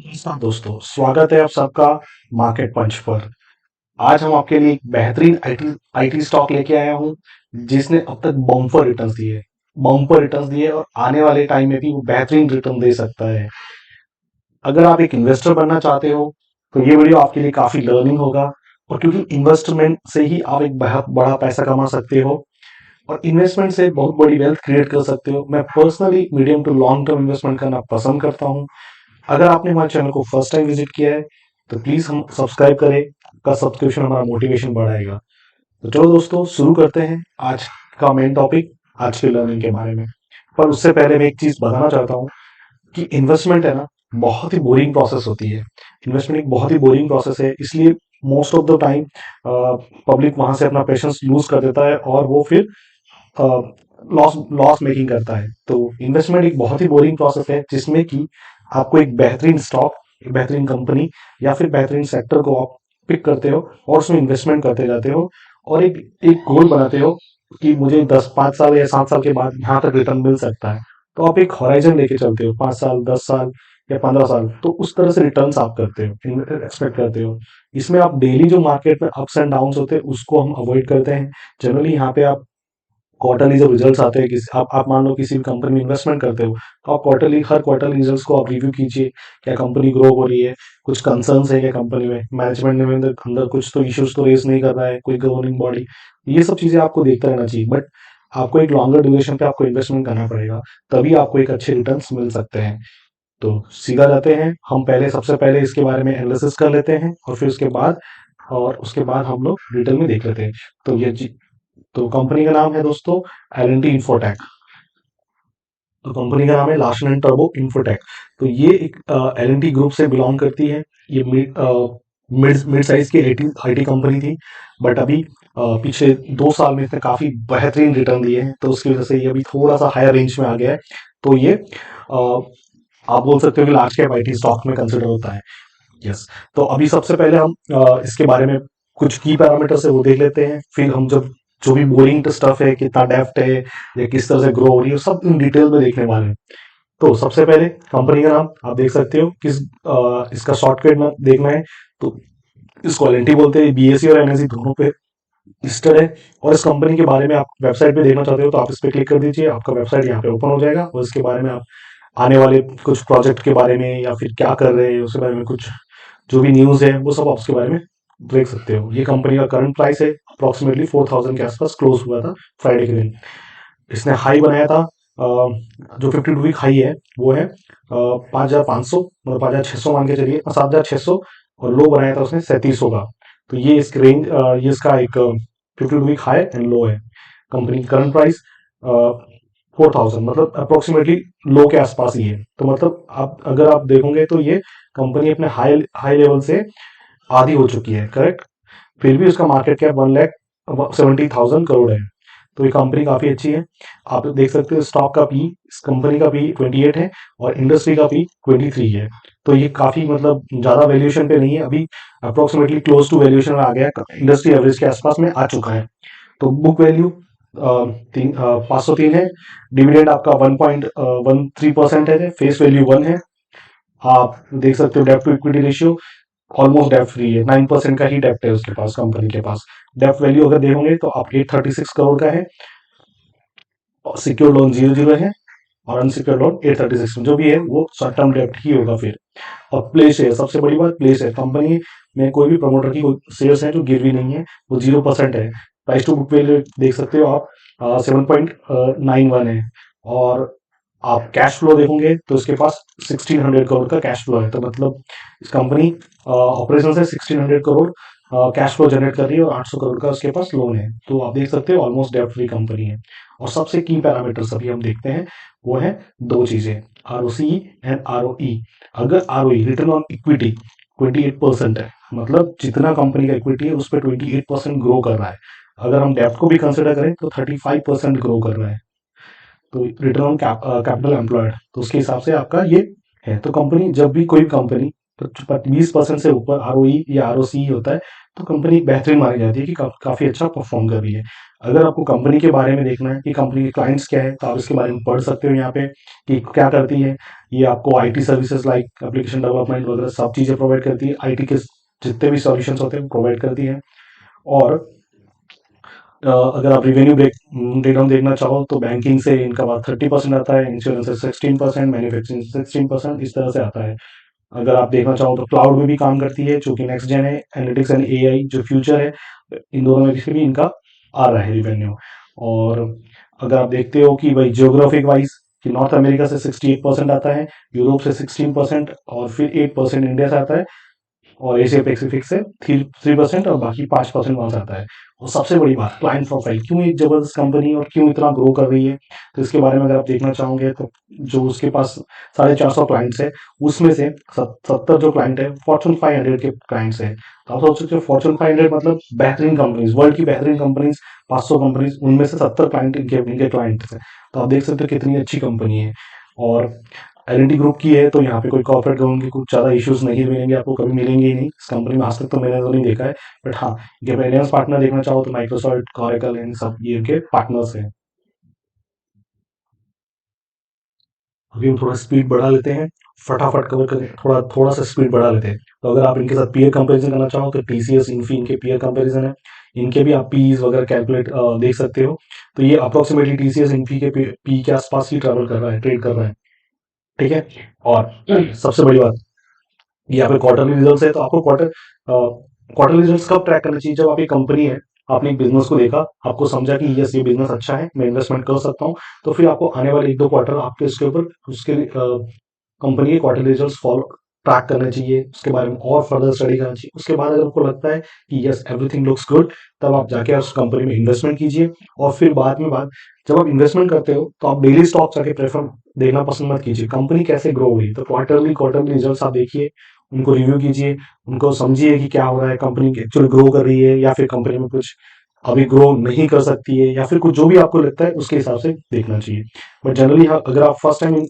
नमस्कार दोस्तों, स्वागत है आप सबका मार्केट पंच पर। आज हम आपके लिए एक बेहतरीन आईटी आईटी स्टॉक लेके आया हूं जिसने अब तक बम्पर रिटर्न्स दिए और आने वाले टाइम में भी वो बेहतरीन रिटर्न दे सकता है। अगर आप एक इन्वेस्टर बनना चाहते हो तो ये वीडियो आपके लिए काफी लर्निंग होगा। और क्योंकि इन्वेस्टमेंट से ही आप एक बहुत बड़ा पैसा कमा सकते हो और इन्वेस्टमेंट से बहुत बड़ी वेल्थ क्रिएट कर सकते हो। मैं personally medium to long term investment करना पसंद करता हूँ। अगर आपने हमारे चैनल को फर्स्ट टाइम विजिट किया है तो प्लीज हम सब्सक्राइब करें। आपका सब्सक्रिप्शन हमारा मोटिवेशन बढ़ाएगा। तो चलो दोस्तों, शुरू करते हैं आज का मेन टॉपिक, आज की लर्निंग के बारे में। पर उससे पहले मैं एक चीज बताना चाहता हूँ कि इन्वेस्टमेंट है ना, बहुत ही बोरिंग प्रोसेस होती है। इन्वेस्टमेंट एक बहुत ही बोरिंग प्रोसेस है, इसलिए most of the time public वहां से अपना पेशेंस लूज कर देता है और वो फिर लॉस लॉस मेकिंग करता है। तो इन्वेस्टमेंट एक बहुत ही बोरिंग प्रोसेस है जिसमें कि आपको एक बेहतरीन स्टॉक, एक बेहतरीन कंपनी या फिर बेहतरीन सेक्टर को आप पिक करते हो और उसमें इन्वेस्टमेंट करते जाते हो और एक एक गोल बनाते हो कि मुझे 10 5 साल या 7 साल के बाद यहाँ तक रिटर्न मिल सकता है। तो आप एक हॉराइजन लेके चलते हो, 5 साल, 10 साल या 15 साल। तो उस तरह से रिटर्न्स आप करते हो, एक्सपेक्ट करते हो। इसमें आप डेली जो मार्केट में अप्स एंड डाउन्स होते हैं उसको हम अवॉइड करते हैं। जनरली यहाँ पे आप क्वार्टरली जब रिजल्ट्स आते हैं, किसी आप मान लो किसी भी कंपनी में इन्वेस्टमेंट करते हो तो आप हर क्वार्टरली रिजल्ट्स को आप रिव्यू कीजिए। क्या कंपनी ग्रो हो रही है, कुछ कंसर्न्स है क्या कंपनी में, मैनेजमेंट ने अंदर कुछ तो इश्यूज तो रेज नहीं कर रहा है, कोई गवर्निंग बॉडी। ये सब चीजें आपको देखता रहना चाहिए। बट आपको एक लॉन्गर ड्यूरेशन पे आपको इन्वेस्टमेंट करना पड़ेगा, तभी आपको एक अच्छे रिटर्न्स मिल सकते हैं। तो सीधा जाते हैं, हम पहले सबसे पहले इसके बारे में एनालिसिस कर लेते हैं और फिर उसके बाद हम लोग डिटेल में देख लेते हैं। तो तो कंपनी का नाम है दोस्तों एल एन टी इंफोटेक। तो कंपनी का नाम है लार्सन एंड टर्बो इंफोटेक। तो ये एक एल एन टी ग्रुप से बिलोंग करती है। ये मिड मिड साइज की आईटी कंपनी थी। बट अभी पिछले 2 साल में इसने काफी बेहतरीन रिटर्न दिए हैं, तो उसकी वजह से ये अभी थोड़ा सा हायर रेंज में आ गया है। तो ये आप बोल सकते हो कि लार्ज कैप आईटी स्टॉक में कंसिडर होता है। यस। तो अभी सबसे पहले हम इसके बारे में कुछ की पैरामीटर्स है वो देख लेते हैं, फिर हम जब जो भी बोरिंग स्टफ है, कितना डेप्थ है या किस तरह से ग्रो हो रही है, सब इन डिटेल में देखने वाले हैं। तो सबसे पहले कंपनी का नाम आप देख सकते हो, इसका शॉर्टकट में देखना है तो इसको एल बोलते हैं। बीएससी और एनएससी दोनों पे लिस्टेड है। और इस कंपनी के बारे में आप वेबसाइट पे देखना चाहते हो तो आप इस पे क्लिक कर दीजिए, आपका वेबसाइट यहाँ पे ओपन हो जाएगा और इसके बारे में आप आने वाले कुछ प्रोजेक्ट के बारे में या फिर क्या कर रहे हैं उसके बारे में, कुछ जो भी न्यूज है वो सब आप उसके बारे में देख सकते हो। ये कंपनी का करंट प्राइस है, अप्रोक्सीमेटली 4,000 के आसपास क्लोज हुआ था फ्राइडे के दिन। इसने हाई बनाया था, जो 52 वीक हाई है वो है 5,500, मतलब 5,600 मान के चलिए, 7,600। और लो बनाया था उसने 3700 का। तो ये इसके रेंज, ये इसका एक 52 वीक हाई एंड लो है। कंपनी की करंट प्राइस 4,000, मतलब अप्रोक्सीमेटली लो के आसपास ही है। तो मतलब आप अगर आप देखोगे तो ये कंपनी अपने हाई हाई लेवल से आधी हो चुकी है, करेक्ट। फिर भी उसका मार्केट कैप 1,70,000 करोड़ है। तो ये कंपनी काफी अच्छी है। आप देख सकते हो स्टॉक का पी, इस कंपनी का पी 28 है और इंडस्ट्री का पी 23 है। तो ये काफी मतलब ज्यादा वैल्यूएशन पे नहीं है अभी, अप्रोक्सीमेटली क्लोज टू वैल्यूएशन आ गया, इंडस्ट्री एवरेज के आसपास में आ चुका है। तो बुक वैल्यू 503 है। डिविडेंड आपका 1.13% है, फेस वैल्यू 1 है। आप देख सकते हो डेप्ट to equity ratio almost dept free है, 9% का ही डेप्ट है उसके पास, कंपनी के पास। डेप्ट वैल्यू अगर देखोगे तो आप 836 करोड़ का है। सिक्योर लोन 0 है और अनसिक्योर्ड लोन 836 में, जो भी है वो शॉर्ट टर्म डेप्ट ही होगा फिर। और प्ले शेयर, सबसे बड़ी बात प्ले शेयर, कंपनी में कोई भी प्रमोटर की शेयर्स है जो गिरवी नहीं है, वो 0% है। प्राइस टू बुक वैल्यू देख सकते हो आप, 7.91 है। और आप कैश फ्लो देखोगे तो इसके पास 1,600 करोड़ का कैश फ्लो है। तो मतलब इस कंपनी ऑपरेशन से 1,600 करोड़ कैश फ्लो जनरेट कर रही है और 800 करोड़ का उसके पास लोन है। तो आप देख सकते हो ऑलमोस्ट डेप्ट फ्री कंपनी है। और सबसे की पैरामीटर्स अभी हम देखते हैं, वो है दो चीजें, आरओसी एंड आरओई। अगर आरओई, रिटर्न ऑन इक्विटी, 28% है, मतलब जितना कंपनी का इक्विटी है उस पर 28% ग्रो कर रहा है। अगर हम डेप्ट को भी कंसिडर करें तो 35% ग्रो कर रहा है। तो रिटर्न ऑन कैपिटल एम्प्लॉयड, तो उसके हिसाब से आपका ये है। तो कंपनी, जब भी कोई कंपनी तो 20% से ऊपर आरओई या आरओसी होता है तो कंपनी बेहतरीन मानी जाती है कि काफी अच्छा परफॉर्म कर रही है। अगर आपको कंपनी के बारे में देखना है कि कंपनी के क्लाइंट्स क्या है तो आप इसके बारे में पढ़ सकते हो यहाँ पे कि क्या करती है। ये आपको IT services like application development वगैरह सब चीजें प्रोवाइड करती है। आईटी के जितने भी सॉल्यूशंस होते हैं प्रोवाइड करती है। और अगर आप रेवेन्यू ब्रेकडाउन देखना चाहो तो बैंकिंग से इनका बात 30% आता है, इंश्योरेंस से 16%, मैन्युफैक्चरिंग 16%, इस तरह से आता है। अगर आप देखना चाहो तो क्लाउड में भी काम करती है जो कि नेक्स्ट जेन है, एनालिटिक्स एंड एआई जो फ्यूचर है, इन दोनों में से भी इनका आ रहा है रिवेन्यू। और अगर आप देखते हो कि भाई जियोग्राफिक वाइज कि नॉर्थ अमेरिका से 68% आता है, यूरोप से 16% और फिर 8% इंडिया से आता है, और एशिया पैसिफिक से 3% और बाकी 5% वहां से आता है। और सबसे बड़ी बात क्लाइंट प्रोफाइल, क्यों एक जबरदस्त कंपनी और क्यों इतना ग्रो कर रही है, तो इसके बारे में अगर आप देखना चाहोगे तो जो उसके पास 450 क्लाइंट्स है उसमें से 70 जो क्लाइंट है फॉर्चून 500 के क्लाइंट्स है। तो आप सोच सकते हो फॉर्चून 500 मतलब बेहतरीन कंपनीज, वर्ल्ड की बेहतरीन कंपनीज, 500 कंपनीज, उनमें से 70 क्लाइंट इनके क्लाइंट्स है। तो आप देख सकते हो कितनी अच्छी कंपनी है। और एल ग्रुप की है तो यहाँ पे कोई कॉर्पोरेट लोन के कुछ ज़्यादा इश्यूज नहीं मिलेंगे आपको, कभी मिलेंगे ही नहीं इस कंपनी में, आज तक तो मैंने तो नहीं देखा है। बट हाँ, ये फाइनेंस पार्टनर देखना चाहो तो माइक्रोसॉफ्ट, ऑरेकल, इन सब ये इनके पार्टनर्स हैं। अभी हम थोड़ा स्पीड बढ़ा लेते हैं, फटाफट कवर करें, थोड़ा थोड़ा सा स्पीड बढ़ा लेते हैं। तो अगर आप इनके साथ पीयर कंपैरिजन करना चाहो तो टीसीएस, इन्फी इनके पीयर कंपैरिजन है। इनके भी आप पीज वगैरह कैलकुलेट देख सकते हो। तो ये अप्रोक्सीमेटली टीसीएस इन्फी के पी के आसपास ही ट्रेवल कर रहा है, ट्रेड कर रहा है। ठीक है। और सबसे बड़ी बात, यहाँ पे क्वार्टरली रिजल्ट्स है तो आपको क्वार्टरली रिजल्ट्स कब ट्रैक करना चाहिए, जब आप एक कंपनी है, आपने एक बिजनेस को देखा, आपको समझा कि यस ये बिजनेस अच्छा है, मैं इन्वेस्टमेंट कर सकता हूँ, तो फिर आपको आने वाले एक दो क्वार्टर आपके उसके ऊपर उसके कंपनी के क्वार्टरली रिजल्ट्स फॉलो ट्रैक करने चाहिए, उसके बारे में और फर्दर स्टडी करना चाहिए। उसके बाद अगर आपको लगता है कि यस एवरीथिंग लुक्स गुड, तब आप जाके उस कंपनी में इन्वेस्टमेंट कीजिए। और फिर बाद में बात, जब आप इन्वेस्टमेंट करते हो तो आप डेली स्टॉक जाके प्रेफर देखना पसंद मत कीजिए, कंपनी कैसे ग्रो हुई, तो क्वार्टरली क्वार्टरली रिजल्ट्स आप देखिए, उनको रिव्यू कीजिए, उनको समझिए कि क्या हो रहा है, कंपनी एक्चुअली ग्रो कर रही है या फिर कंपनी में कुछ अभी ग्रो नहीं कर सकती है, या फिर कुछ जो भी आपको लगता है उसके हिसाब से देखना चाहिए। बट जनरली अगर आप फर्स्ट टाइम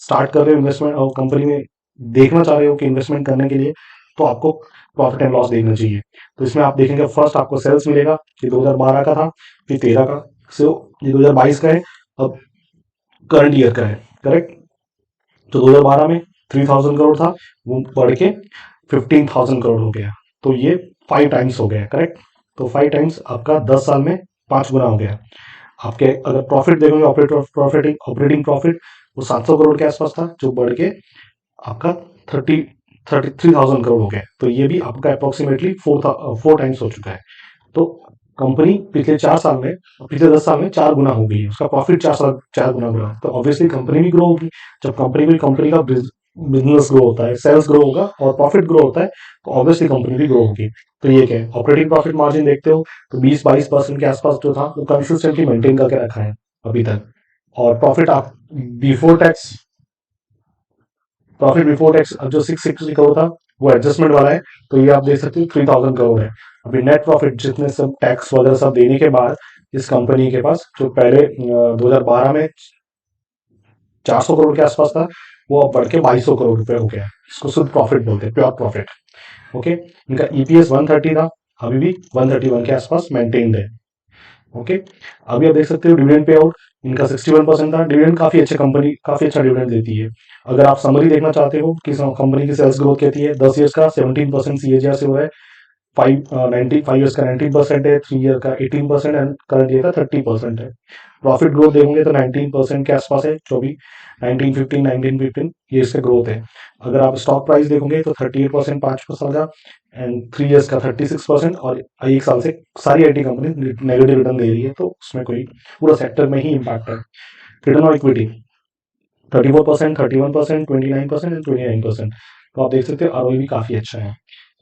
स्टार्ट कर रहे हो इन्वेस्टमेंट और कंपनी में देखना चाह रहे हो कि इन्वेस्टमेंट करने के लिए, तो आपको प्रॉफिट एंड लॉस देखना चाहिए। तो इसमें आप देखेंगे फर्स्ट आपको सेल्स मिलेगा, ये 2012 का था, फिर 13 का, सो ये 2022 का है, अब करंट ईयर का है, करेक्ट। तो 2012 में 3000 करोड़ था, वो बढ़ के 15,000 करोड़ हो गया। तो ये 5 टाइम्स हो गया, करेक्ट। तो 5 टाइम्स आपका 10 साल में 5 गुना हो गया। आपके अगर प्रॉफिट देखोगे, ऑपरेटिंग प्रॉफिट, वो 700 करोड़ के आसपास था, जो बढ़ के आपका 33,000 करोड़ हो गया। तो ये भी आपका अप्रोक्सीमेटली 4 टाइम्स हो चुका है। तो कंपनी पिछले 10 साल में 4 गुना हो गई है, उसका प्रॉफिट 4 गुना हुआ है। तो ऑब्वियसली कंपनी भी ग्रो होगी। जब कंपनी का बिजनेस ग्रो होता है, सेल्स ग्रो होगा और प्रॉफिट ग्रो होता है, तो ऑब्वियसली कंपनी भी ग्रो होगी। तो ये क्या है, ऑपरेटिंग प्रॉफिट मार्जिन देखते हो तो 20-22% के आसपास जो था वो कंसिस्टेंटली मेंटेन करके रखा है अभी तक। और before tax profit before tax अब जो 660 करोड़ था वो एडजस्टमेंट वाला है। तो ये आप देख सकते हो 3000 करोड़ है। अभी नेट प्रॉफिट जितने सब टैक्स वगैरह सब देने के बाद इस कंपनी के पास, जो पहले 2012 में 400 करोड़ के आसपास था, वो अब बढ़ के 2200 करोड़ रुपए हो गया है। इसको शुद्ध प्रॉफिट बोलते हैं, प्योर प्रॉफिट। ओके। इनका ईपीएस 130 था, अभी भी 131 के आसपास मेंटेन्ड है। ओके। अभी आप देख सकते हो डिविडेंड पे आउट इनका 61% था। डिविडेंड काफी अच्छा डिविडेंड देती है। अगर आप समरी देखना चाहते हो कि कंपनी की सेल्स ग्रोथ कहती है 10 ईयर्स का 17% सीएजीआर से हुआ है, 5 ईयर्स का 19% है, 3 ईयर का 18% एंड करंट ईयर का 30% है। प्रॉफिट ग्रोथ देखोगे तो 19% के आसपास है, जो भी 1915 ये इसका ग्रोथ है। अगर आप स्टॉक प्राइस देखोगे तो 38% 5 साल का एंड 3 ईयर्स का 36%, और एक साल से सारी आईटी कंपनी नेगेटिव रिटर्न दे रही है, तो उसमें कोई पूरा सेक्टर में ही इम्पैक्ट है। Return on equity 34%, 31%, 29% and 29%। तो आप देख सकते हो आरओई भी काफी अच्छा है।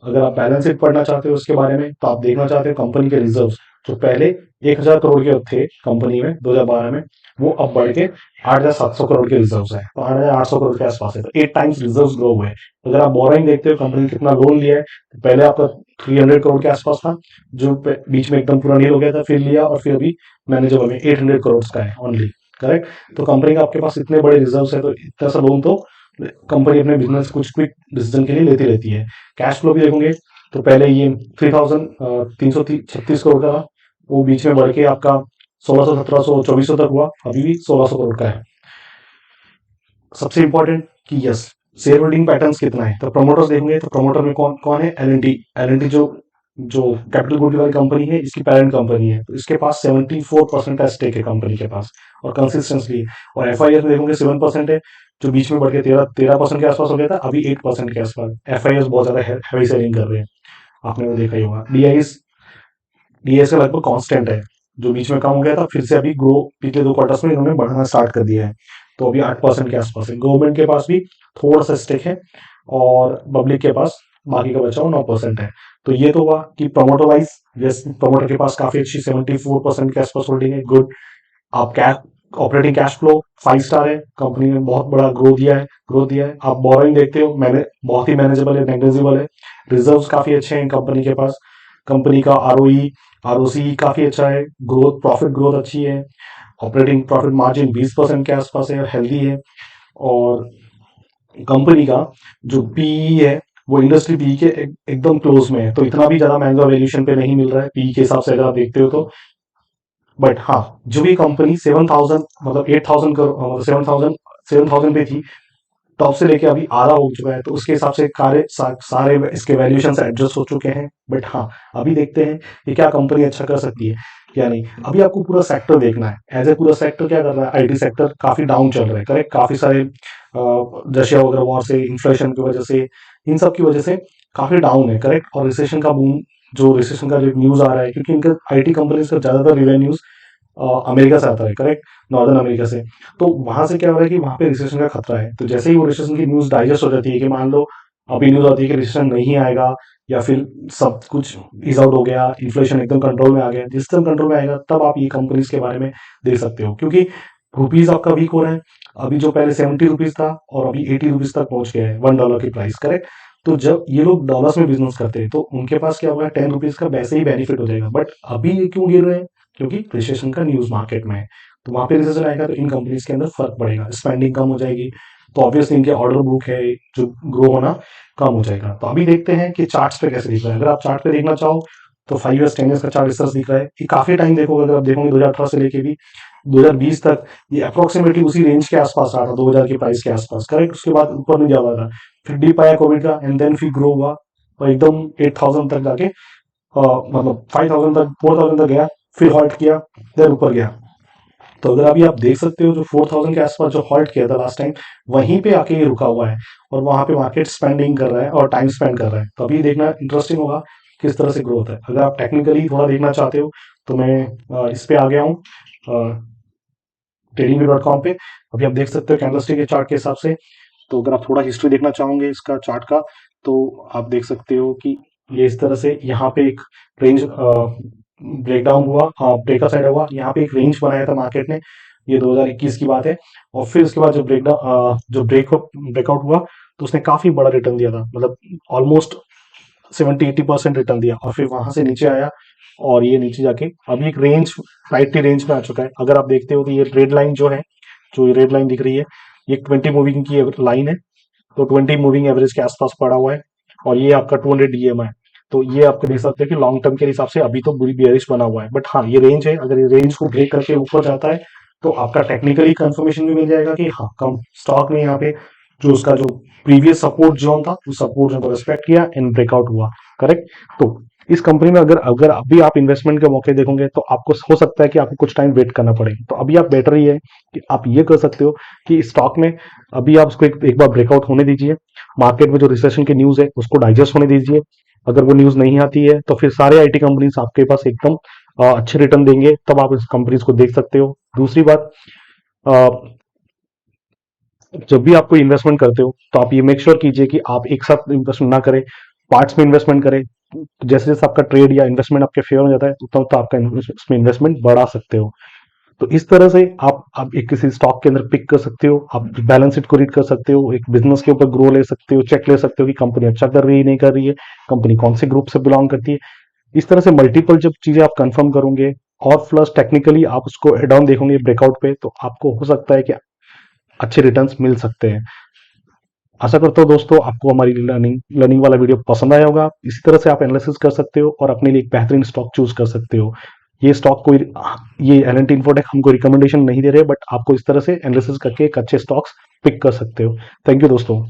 अगर आप बैलेंस शीट पढ़ना चाहते हो उसके बारे में, तो आप देखना चाहते हो कंपनी के रिजर्व्स, जो पहले 1000 करोड़ के थे कंपनी में 2012 में, वो अब बढ़ के 8700 करोड़ के रिजर्व्स है, तो 8800 करोड़ के आसपास है। तो 8 टाइम्स रिजर्व्स ग्रो हुए। अगर आप बोरिंग देखते हो कंपनी ने कितना लोन लिया है, तो पहले आपका 300 करोड़ के आसपास था, जो बीच में एकदम पूरा नील हो गया था, फिर लिया, और फिर अभी मैनेजेबल में 800 करोड़ का है ओनली, करेक्ट। तो कंपनी का आपके पास इतने बड़े रिजर्व्स है, तो इतना सा लोन तो कंपनी अपने बिजनेस कुछ क्विक डिसीजन के लिए लेती रहती है। कैश फ्लो भी देखोगे तो पहले ये 3,336 करोड़ का था, वो बीच में बढ़ के आपका 1600, 1700, 2400 तक हुआ, अभी भी 1600 करोड़ का है। सबसे इंपॉर्टेंट कि यस, शेयर होल्डिंग पैटर्न्स कितना है, तो प्रमोटर्स देखेंगे तो प्रमोटर में कौन कौन है, एल एन टी जो जो कैपिटल गुड वाली कंपनी है, इसकी पेरेंट कंपनी है, तो इसके पास 74% का स्टेक है कंपनी के पास, और कंसिस्टेंसली। और एफ आई एस में देखोगे 7% है, जो बीच में बढ़ के 13% के आसपास हो गया था, अभी 8% के आसपास। एफ आई एस बहुत ज्यादा हैवी सेलिंग कर रहे हैं, आपने वो देखा ही होगा। डीआईएस का लगभग कांस्टेंट है, जो बीच में कम हो गया था, फिर से अभी ग्रो पिछले 2 क्वार्टर्स में इन्होंने बढ़ाना स्टार्ट कर दिया है, तो अभी 8% के आसपास है। गवर्नमेंट के पास भी थोड़ा सा स्टेक है, और पब्लिक के पास बाकी का बचा हुआ 9% है। तो ये तो हुआ कि प्रमोटर वाइज, यस, प्रमोटर के पास काफी अच्छी 74% के आसपास होल्डिंग है, गुड। आप cash operating cash flow 5 star है, कंपनी ने बहुत बड़ा ग्रोथ दिया है। आप बोरोइंग देखते हो, मैंने बहुत ही मैनेजेबल है, नेग्लिजिबल है। रिजर्व्स काफी अच्छे हैं कंपनी के पास। कंपनी का आरओई, आरओसी काफी अच्छा है, प्रॉफिट ग्रोथ अच्छी है। ऑपरेटिंग प्रॉफिट मार्जिन 20% के आसपास है, हेल्दी है। और कंपनी का जो पीई है, वो इंडस्ट्री पीई के एकदम क्लोज में है, तो इतना भी ज्यादा महंगा वैल्यूएशन पे नहीं मिल रहा है पीई के हिसाब से, अगर आप देखते हो तो। बट हाँ, जो भी कंपनी 7,000, मतलब 8,000 करोड़, 7,000 पे थी, टॉप से लेके अभी आधा हो चुका है, तो उसके हिसाब से सारे इसके वैल्यूएशन एडजस्ट हो चुके हैं। बट हाँ, अभी देखते हैं कि क्या कंपनी अच्छा कर सकती है क्या नहीं। अभी आपको पूरा सेक्टर देखना है, एज ए पूरा सेक्टर क्या कर रहा है, आईटी सेक्टर काफी डाउन चल रहा है, करेक्ट। काफी सारे रशिया वगैरह वॉर से, इन्फ्लेशन की वजह से, इन सब की वजह से काफी डाउन है, करेक्ट। और रिसेशन का जो न्यूज आ रहा है, क्योंकि इनका आईटी कंपनीज का ज्यादातर रिवेन्यूज अमेरिका से आता है, करेक्ट, नॉर्दर्न अमेरिका से। तो वहां से क्या हो रहा है कि वहां पे रिसेशन का खतरा है, तो जैसे ही वो रिसेशन की न्यूज डाइजेस्ट हो जाती है, कि मान लो अभी न्यूज आती है कि रिसेशन नहीं आएगा, या फिर सब कुछ इज आउट हो गया, इन्फ्लेशन एकदम कंट्रोल में आ गया, जिस टाइम कंट्रोल में आएगा तब आप ये कंपनीज के बारे में देख सकते हो, क्योंकि रुपीज आपका वीक हो रहा है। अभी जो पहले 70 रुपीज था, और अभी 80 रुपीज तक पहुंच गया है, $1 की प्राइस, करेक्ट। तो जब ये लोग डॉलर्स में बिजनेस करते हैं, तो उनके पास क्या होगा, 10 रुपीज का वैसे ही बेनिफिट हो जाएगा। बट अभी ये क्यों गिर रहे हैं, क्योंकि रिसेशन का न्यूज मार्केट में है। तो वहां पे रिसेशन आएगा तो इन कंपनीज के अंदर फर्क पड़ेगा, स्पेंडिंग कम हो जाएगी, तो ऑब्वियसली इनके ऑर्डर बुक है जो ग्रो होना कम हो जाएगा। तो अभी देखते हैं कि चार्ट्स पे कैसे दिख रहा है। अगर आप चार्ट पे देखना चाहो तो 5 ईयर्स 10 ईयर्स का चार्ट इस तरह से दिख रहा है, कि काफी टाइम देखोगे, अगर आप देखोगे 2018 से लेके भी 2020 तक, ये अप्रोक्सीमेटली उसी रेंज के आसपास रहा था, 2000 की प्राइस के आसपास, करेक्ट। उसके बाद ऊपर नहीं जा रहा था, फिर डीप आया कोविड का, एंड देन फिर ग्रो हुआ, और एकदम 8,000 तक जाके मतलब 5,000 तक, 4,000 तक गया, फिर हॉल्ट किया, देन ऊपर गया। तो अगर अभी आप देख सकते हो, जो 4,000 के आसपास जो हॉल्ट किया था लास्ट टाइम, वहीं पे आके ये रुका हुआ है, और वहां पे मार्केट स्पेंडिंग कर रहा है और टाइम स्पेंड कर रहा है। तो अभी देखना इंटरेस्टिंग होगा किस तरह से ग्रोथ है। अगर आप टेक्निकली थोड़ा देखना चाहते हो, तो मैं इस पे आ गया हूँ, trading.com पे। अभी आप देख सकते हो कैंडलस्टिक के चार्ट के हिसाब से। तो अगर आप थोड़ा हिस्ट्री देखना चाहोगे इसका चार्ट का, तो आप देख सकते हो कि ये इस तरह से यहाँ पे एक रेंज ब्रेकडाउन हुआ, ब्रेकआउट साइड हुआ, यहाँ पे एक रेंज बनाया था मार्केट ने, ये 2021 की बात है। और फिर उसके बाद जो ब्रेकआउट हुआ, तो उसने काफी बड़ा रिटर्न दिया था, मतलब ऑलमोस्ट 70-80% रिटर्न दिया, और फिर वहां से नीचे आया, और ये नीचे जाके अभी एक रेंज, राइट रेंज में आ चुका है। अगर आप देखते हो तो ये रेड लाइन जो है, जो ये रेड लाइन दिख रही है, ये 20 मूविंग की लाइन है, तो 20 मूविंग एवरेज के आसपास पड़ा हुआ है, और ये आपका 200 डीएम है। तो ये आपको देख सकते हैं कि लॉन्ग टर्म के हिसाब से अभी तो बुरी बियरिश बना हुआ है, बट हाँ, ये रेंज है, अगर ये रेंज को ब्रेक करके ऊपर जाता है, तो आपका टेक्निकली कंफर्मेशन भी मिल जाएगा कि हाँ, कम स्टॉक ने यहाँ पे जो उसका जो प्रीवियस सपोर्ट जोन था, उस सपोर्ट जोन को रेस्पेक्ट किया एंड ब्रेकआउट हुआ, करेक्ट। तो इस कंपनी में अगर अगर अभी आप इन्वेस्टमेंट के मौके देखोगे, तो आपको हो सकता है कि आपको कुछ टाइम वेट करना पड़े। तो अभी आप बेटर ही है कि आप ये कर सकते हो कि स्टॉक में अभी आप उसको एक बार ब्रेकआउट होने दीजिए, मार्केट में जो रिसेशन की न्यूज है उसको डाइजेस्ट होने दीजिए। अगर वो न्यूज नहीं आती है, तो फिर सारे आईटी कंपनीज आपके पास एकदम अच्छे रिटर्न देंगे, तब आप इस कंपनीज को देख सकते हो। दूसरी बात, अ, जब भी आप कोई इन्वेस्टमेंट करते हो, तो आप ये मेक श्योर कीजिए कि आप एक साथ इन्वेस्टमेंट ना करें, पार्ट्स में इन्वेस्टमेंट करें। जैसे जैसे आपका ट्रेड या इन्वेस्टमेंट आपके फेवर हो जाता है, उतना उतना आपका इसमें इन्वेस्टमेंट बढ़ा सकते हो। तो इस तरह से आप एक किसी स्टॉक के अंदर पिक कर सकते हो, आप बैलेंस शीट को रीड कर सकते हो, एक बिजनेस के ऊपर ग्रो ले सकते हो, चेक ले सकते हो कि कंपनी अच्छा कर रही है नहीं कर रही है, कंपनी कौन से ग्रुप से बिलोंग करती है। इस तरह से मल्टीपल जब चीजें आप कंफर्म करोगे, और प्लस टेक्निकली आप उसको डाउन देखोगे ब्रेकआउट पे, तो आपको हो सकता है कि अच्छे रिटर्न्स मिल सकते हैं। आशा करता हूँ दोस्तों आपको हमारी लर्निंग वाला वीडियो पसंद आया होगा। इसी तरह से आप एनालिसिस कर सकते हो और अपने लिए एक बेहतरीन स्टॉक चूज कर सकते हो। ये स्टॉक कोई ये एल&टी इन्फोटेक हमको रिकमेंडेशन नहीं दे रहे, बट आपको इस तरह से एनालिसिस करके एक अच्छे स्टॉक्स पिक कर सकते हो। थैंक यू दोस्तों।